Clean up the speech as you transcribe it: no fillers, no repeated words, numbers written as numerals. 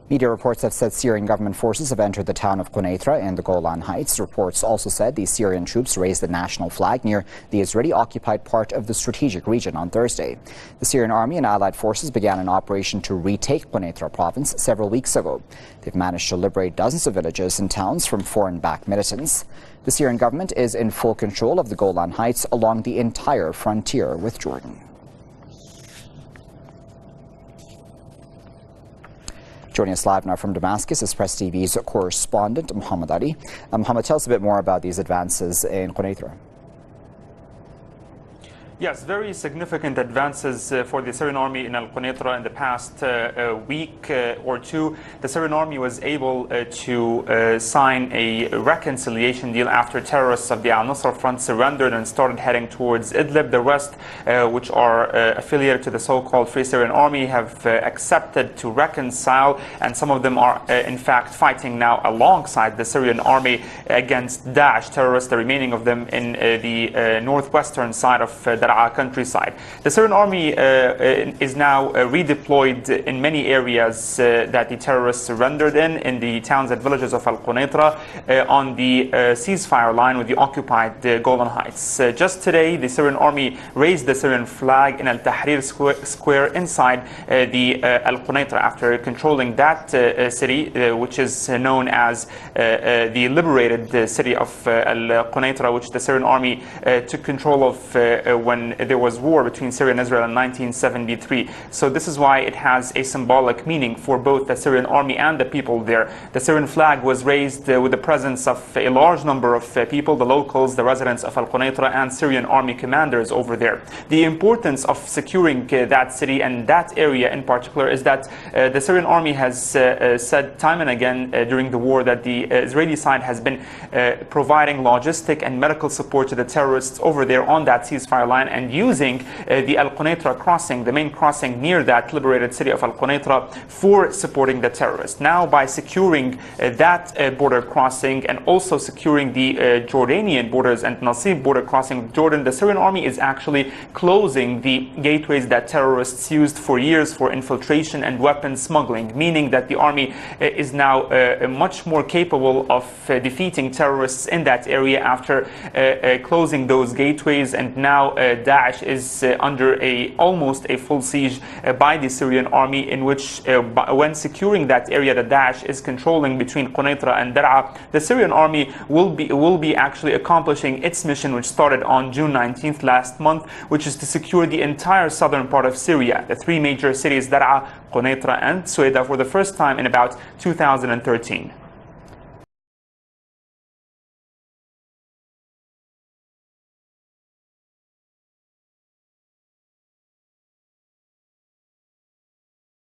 Media reports have said Syrian government forces have entered the town of Quneitra in the Golan Heights. Reports also said the Syrian troops raised the national flag near the Israeli-occupied part of the strategic region on Thursday. The Syrian army and allied forces began an operation to retake Quneitra province several weeks ago. They've managed to liberate dozens of villages and towns from foreign-backed militants. The Syrian government is in full control of the Golan Heights along the entire frontier with Jordan. Joining us live now from Damascus is Press TV's correspondent, Muhammad Ali. Muhammad, tell us a bit more about these advances in Quneitra. Yes, very significant advances for the Syrian army in Quneitra in the past week or two. The Syrian army was able to sign a reconciliation deal after terrorists of the al-Nusra Front surrendered and started heading towards Idlib. The rest, which are affiliated to the so-called Free Syrian Army, have accepted to reconcile, and some of them are in fact fighting now alongside the Syrian army against Daesh terrorists, the remaining of them in the northwestern side of countryside. The Syrian army is now redeployed in many areas that the terrorists surrendered in the towns and villages of Quneitra on the ceasefire line with the occupied Golan Heights. Just today, the Syrian army raised the Syrian flag in Al-Tahrir Square inside the Quneitra after controlling that city, which is known as the liberated city of Quneitra, which the Syrian army took control of when there was war between Syria and Israel in 1973. So this is why it has a symbolic meaning for both the Syrian army and the people there. The Syrian flag was raised with the presence of a large number of people, the locals, the residents of Quneitra, and Syrian army commanders over there. The importance of securing that city and that area in particular is that the Syrian army has said time and again during the war that the Israeli side has been providing logistic and medical support to the terrorists over there on that ceasefire line, and using the Quneitra crossing, the main crossing near that liberated city of Quneitra, for supporting the terrorists. Now, by securing that border crossing and also securing the Jordanian borders and Nasib border crossing with Jordan, the Syrian army is actually closing the gateways that terrorists used for years for infiltration and weapons smuggling, meaning that the army is now much more capable of defeating terrorists in that area after closing those gateways. And now Daesh is under almost a full siege by the Syrian army, in which when securing that area that Daesh is controlling between Quneitra and Dar'a, the Syrian army will be actually accomplishing its mission, which started on June 19th last month, which is to secure the entire southern part of Syria, the three major cities Dar'a, Quneitra and Sueda, for the first time in about 2013.